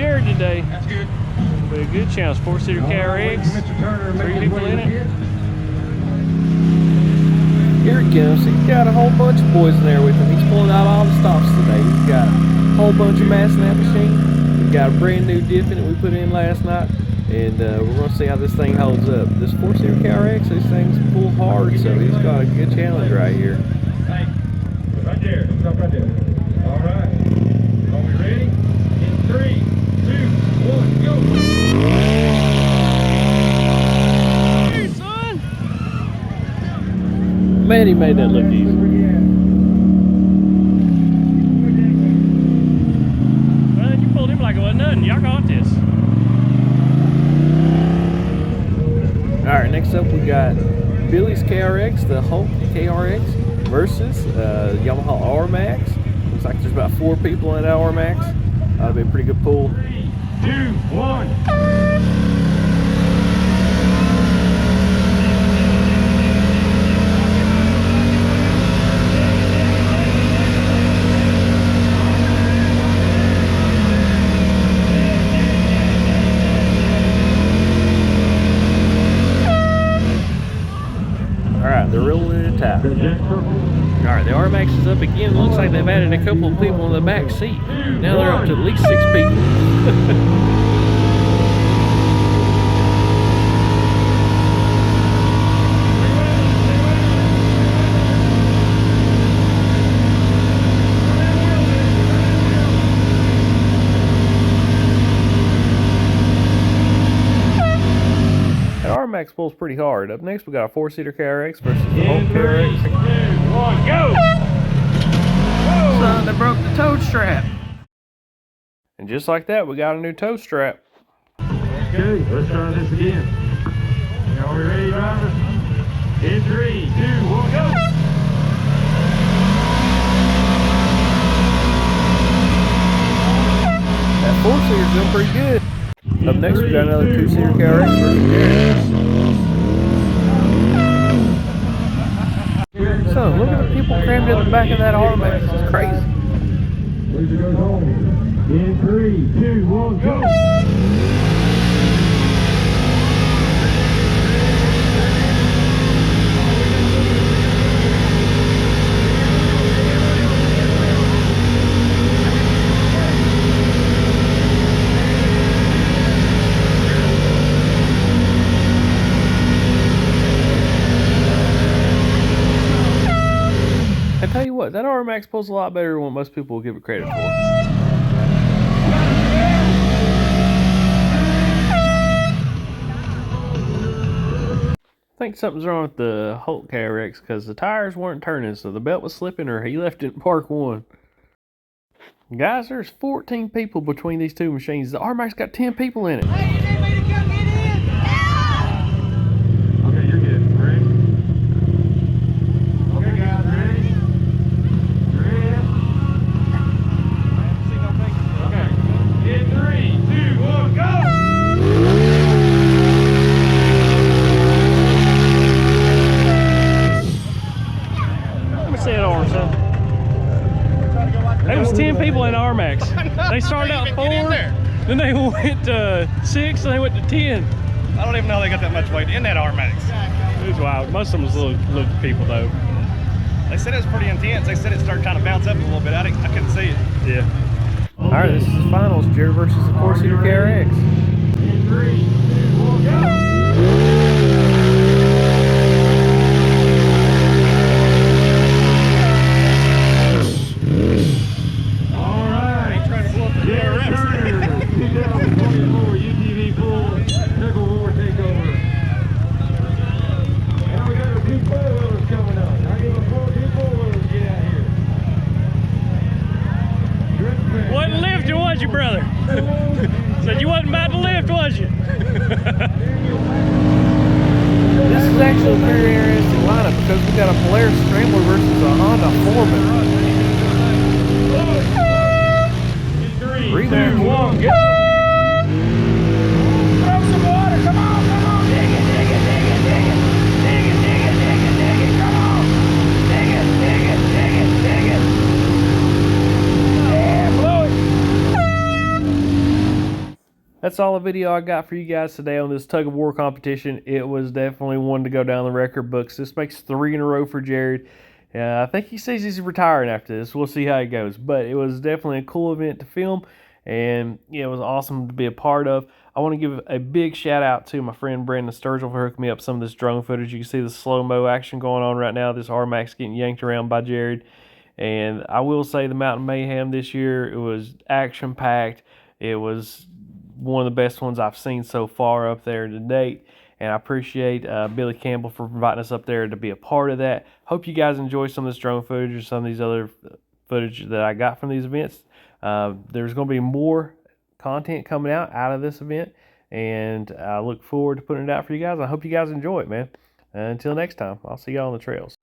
Jared today. That's good. Be a good chance. 4-seater KRX. 3 people in it. Here it comes. He's got a whole bunch of boys in there with him. He's pulling out all the stops today. He's got a whole bunch of mass in that machine. We've got a brand new diff in it we put in last night. And we're going to see how this thing holds up. This 4-seater KRX, these things pull hard, so he's got a good challenge right here. Hey, right there. Stop right there. All right. Are we ready? In 3, 2, 1, go. Hey, son! Man, he made that look easy. Well, you pulled him like it wasn't nothing. Y'all got this. Alright, next up we got Billy's KRX, the Hulk KRX versus Yamaha Rmax. Looks like there's about 4 people in that Rmax. That'll be a pretty good pull. 3, 2, 1. They're rolling in the top. Alright, the Rmax is up again. Looks like they've added a couple of people in the back seat. Now they're up to at least 6 people. Rmax pulls pretty hard. Up next, we got a 4-seater KRX versus the Hulk KRX. 3, 2, 1, go! Son, they broke the toad strap. And just like that, we got a new toad strap. Okay, let's try this again. Are we ready, drivers? In 3, 2, 1, go! That 4-seater's doing pretty good. Up next, we got another 2-seater KRX versus Jared. So, look at the people crammed in the back of that Rmax. It's crazy. Laser goes home. In 3, 2, 1, go! I tell you what, that Rmax pulls a lot better than what most people will give it credit for. I think something's wrong with the Hulk KRX because the tires weren't turning, so the belt was slipping or he left it in Park 1. Guys, there's 14 people between these two machines. The Rmax got 10 people in it. Okay, you're good. Ready? Okay, guys, ready? Okay. In 3, 2, 1, go! Let me see that arm, son. There was 10 people in Rmax. They started out 4, then they went to 6, and they went to 10. I don't even know how they got that much weight in that Rmax. It was wild. Most of them was little people, though. They said it was pretty intense. They said it started trying to bounce up a little bit. I couldn't see it. Yeah. Alright, this is the finals. Jared versus the 4-seater KRX. In 3, 2, 1, go! Wasn't lifting, was you, brother? Said you wasn't about to lift, was you? This is actually a very interesting lineup because we got a Polaris Scrambler versus a Honda Foreman. 3, 2, 1, go! Throw some water, come on, dig it, dig it, dig it, dig it, dig it, dig it, dig it, dig it, dig it, come on, dig it, dig it, dig it, dig it. Yeah, blow it. that's all the video I got for you guys today on this tug of war competition. It was definitely one to go down the record books. This makes 3 in a row for Jared. I think he says he's retiring after this. We'll see how it goes. But it was definitely a cool event to film, and yeah, it was awesome to be a part of. I want to give a big shout out to my friend Brandon Sturgill for hooking me up some of this drone footage. You can see the slow-mo action going on right now. This Rmax getting yanked around by Jared. And I will say the Mountain Mayhem this year, it was action-packed. It was one of the best ones I've seen so far up there to date. And I appreciate Billy Campbell for inviting us up there to be a part of that. Hope you guys enjoy some of this drone footage or some of these other footage that I got from these events. There's going to be more content coming out of this event, and I look forward to putting it out for you guys. I hope you guys enjoy it, man. Until next time, I'll see y'all on the trails.